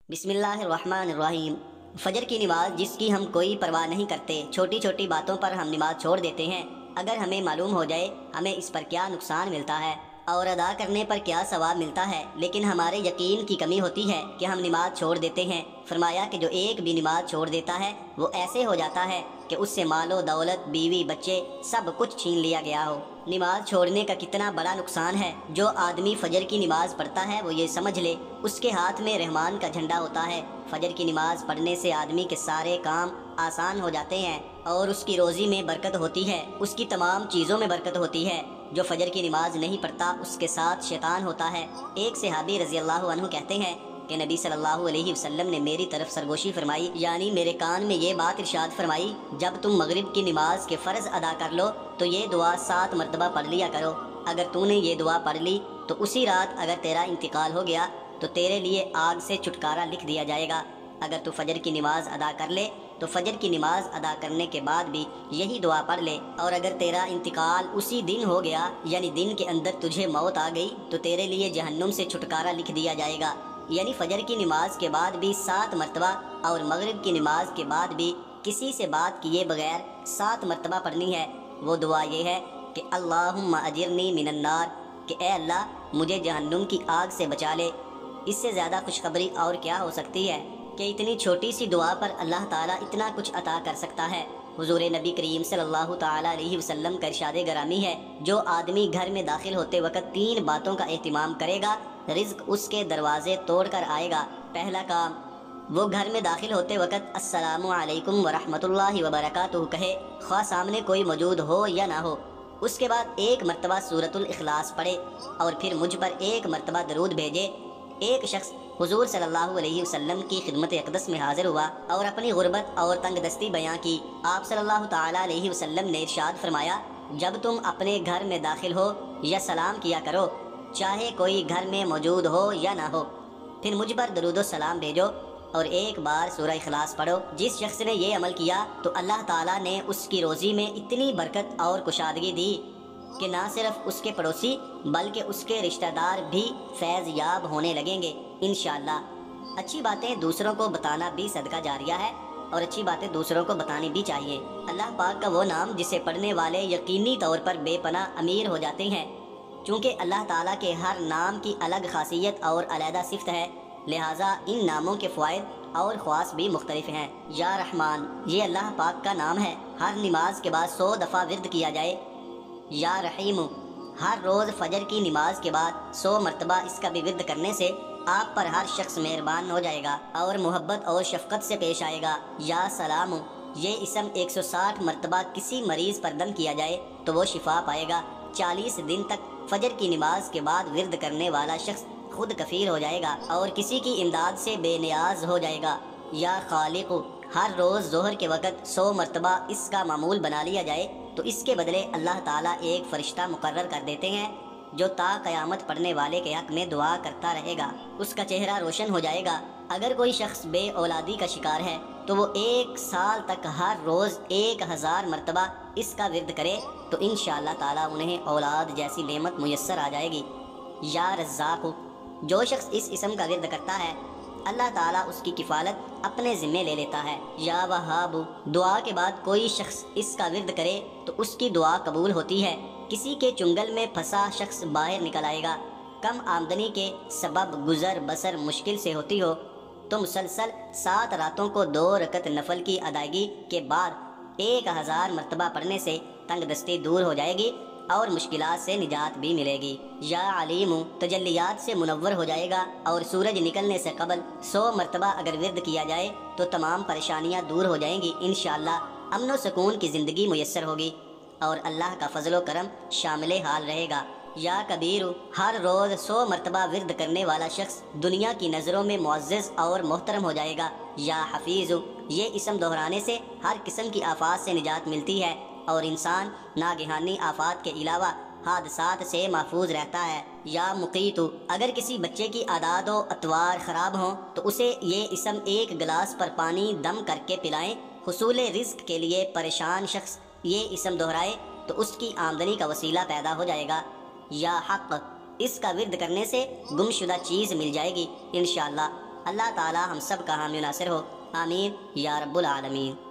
بسم اللہ الرحمن الرحیم۔ فجر کی نماز جس کی ہم کوئی پرواہ نہیں کرتے، چھوٹی چھوٹی باتوں پر ہم نماز چھوڑ دیتے ہیں، اگر ہمیں معلوم ہو جائے ہمیں اس پر کیا نقصان ملتا ہے اور ادا کرنے پر کیا ثواب ملتا ہے، لیکن ہمارے یقین کی کمی ہوتی ہے کہ ہم نماز چھوڑ دیتے ہیں۔ فرمایا کہ جو ایک بھی نماز چھوڑ دیتا ہے وہ ایسے ہو جاتا ہے کہ اس سے مال و دولت، بیوی، بچے سب کچھ چھین لیا گیا ہو۔ نماز چھوڑنے کا کتنا بڑا نقصان ہے۔ جو آدمی فجر کی نماز پڑھتا ہے وہ یہ سمجھ لے اس کے ہاتھ میں رحمان کا جھنڈا ہوتا ہے۔ فجر کی نماز پڑھنے سے آدمی کے سارے کام آسان ہو جاتے ہیں اور اس کی روزی میں برکت ہوتی ہے، اس کی تمام چیزوں میں برکت ہوتی ہے۔ جو فجر کی نماز نہیں پڑھتا اس کے ساتھ شیطان ہوتا ہے۔ ایک صحابی رضی اللہ عنہ کہتے ہیں کہ نبی صلی اللہ علیہ وسلم نے میری طرف سرگوشی فرمائی، یعنی میرے کان میں یہ بات ارشاد فرمائی، جب تم مغرب کی نماز کے فرض ادا کر لو تو یہ دعا 7 مرتبہ پڑھ لیا کرو۔ اگر تو نے یہ دعا پڑھ لی تو اسی رات اگر تیرا انتقال ہو گیا تو تیرے لیے آگ سے چھٹکارا لکھ دیا جائے گا۔ اگر تو فجر کی نماز ادا کر لے تو فجر کی نماز ادا کرنے کے بعد بھی یہی دعا پڑھ لے، اور اگر تیرا انتقال اسی دن ہو گیا، یعنی دن کے اندر تجھے موت آ گئی، تو تیرے لیے جہنم سے چھٹکارا لکھ دیا جائے گا۔ یعنی فجر کی نماز کے بعد بھی 7 مرتبہ اور مغرب کی نماز کے بعد بھی کسی سے بات کیے بغیر 7 مرتبہ پڑھنی ہے۔ وہ دعا یہ ہے کہ اللہم اجرنی من النار، کہ اے اللہ مجھے جہنم کی آگ سے بچا لے۔ اس سے زیادہ خوشخبری اور کیا ہو سکتی ہے کہ اتنی چھوٹی سی دعا پر اللہ تعالیٰ اتنا کچھ عطا کر سکتا ہے۔ حضور نبی کریم صلی اللہ تعالیٰ علیہ وسلم کا ارشاد گرامی ہے، جو آدمی گھر میں داخل ہوتے وقت 3 باتوں کا اہتمام کرے گا، رزق اس کے دروازے توڑ کر آئے گا۔ پہلا کام، وہ گھر میں داخل ہوتے وقت السلام علیکم ورحمۃ اللہ وبرکاتہ کہے، خواہ سامنے کوئی موجود ہو یا نہ ہو۔ اس کے بعد 1 مرتبہ سورۃ الاخلاص پڑھے اور پھر مجھ پر 1 مرتبہ درود بھیجے۔ ایک شخص حضور صلی اللہ علیہ وسلم کی خدمت اقدس میں حاضر ہوا اور اپنی غربت اور تنگ دستی بیان کی۔ آپ صلی اللہ تعالیٰ علیہ وسلم نے ارشاد فرمایا، جب تم اپنے گھر میں داخل ہو یا سلام کیا کرو، چاہے کوئی گھر میں موجود ہو یا نہ ہو، پھر مجھ پر درود و سلام بھیجو اور 1 بار سورہ اخلاص پڑھو۔ جس شخص نے یہ عمل کیا تو اللہ تعالیٰ نے اس کی روزی میں اتنی برکت اور کشادگی دی کہ نہ صرف اس کے پڑوسی بلکہ اس کے رشتہ دار بھی فیض یاب ہونے لگیں گے انشاءاللہ۔ اچھی باتیں دوسروں کو بتانا بھی صدقہ جاریہ ہے اور اچھی باتیں دوسروں کو بتانی بھی چاہیے۔ اللہ پاک کا وہ نام جسے پڑھنے والے یقینی طور پر بے پناہ امیر ہو جاتے ہیں۔ چونکہ اللہ تعالیٰ کے ہر نام کی الگ خاصیت اور علیحدہ صفت ہے، لہٰذا ان ناموں کے فوائد اور خواص بھی مختلف ہیں۔ یا رحمان، یہ اللہ پاک کا نام ہے، ہر نماز کے بعد 100 دفعہ ورد کیا جائے۔ یا رحیم، ہر روز فجر کی نماز کے بعد 100 مرتبہ اس کا بھی ورد کرنے سے آپ پر ہر شخص مہربان ہو جائے گا اور محبت اور شفقت سے پیش آئے گا۔ یا سلام، یہ اسم 160 مرتبہ کسی مریض پر دم کیا جائے تو وہ شفا پائے گا۔ 40 دن تک فجر کی نماز کے بعد ورد کرنے والا شخص خود کفیل ہو جائے گا اور کسی کی امداد سے بے نیاز ہو جائے گا۔ یا خالق، ہر روز ظہر کے وقت 100 مرتبہ اس کا معمول بنا لیا جائے تو اس کے بدلے اللہ تعالیٰ ایک فرشتہ مقرر کر دیتے ہیں جو تا قیامت پڑھنے والے کے حق میں دعا کرتا رہے گا، اس کا چہرہ روشن ہو جائے گا۔ اگر کوئی شخص بے اولادی کا شکار ہے تو وہ 1 سال تک ہر روز 1000 مرتبہ اس کا ورد کرے تو انشاءاللہ تعالیٰ انہیں اولاد جیسی نعمت میسر آ جائے گی۔ یا رزاق، جو شخص اس اسم کا ورد کرتا ہے اللہ تعالیٰ اس کی کفالت اپنے ذمے لے لیتا ہے۔ یا وہاب، دعا کے بعد کوئی شخص اس کا ورد کرے تو اس کی دعا قبول ہوتی ہے۔ کسی کے چنگل میں پھنسا شخص باہر نکل آئے گا۔ کم آمدنی کے سبب گزر بسر مشکل سے ہوتی ہو تو مسلسل 7 راتوں کو 2 رکعت نفل کی ادائیگی کے بعد 1000 مرتبہ پڑھنے سے تنگ دستی دور ہو جائے گی اور مشکلات سے نجات بھی ملے گی۔ یا علیم، تجلیات سے منور ہو جائے گا اور سورج نکلنے سے قبل 100 مرتبہ اگر ورد کیا جائے تو تمام پریشانیاں دور ہو جائیں گی انشاءاللہ، امن و سکون کی زندگی میسر ہوگی اور اللہ کا فضل و کرم شامل حال رہے گا۔ یا کبیر، ہر روز 100 مرتبہ ورد کرنے والا شخص دنیا کی نظروں میں معزز اور محترم ہو جائے گا۔ یا حفیظ، یہ اسم دہرانے سے ہر قسم کی آفات سے نجات ملتی ہے اور انسان ناگہانی آفات کے علاوہ حادثات سے محفوظ رہتا ہے۔ یا مقیت، اگر کسی بچے کی عادات و اطوار خراب ہوں تو اسے یہ اسم 1 گلاس پر پانی دم کر کے پلائیں۔ حصول رزق کے لیے پریشان شخص یہ اسم دہرائے تو اس کی آمدنی کا وسیلہ پیدا ہو جائے گا۔ یا حق، اس کا ورد کرنے سے گمشدہ چیز مل جائے گی انشاءاللہ۔ اللہ تعالی ہم سب کا حامی و ناصر ہو، آمین یا رب العالمین۔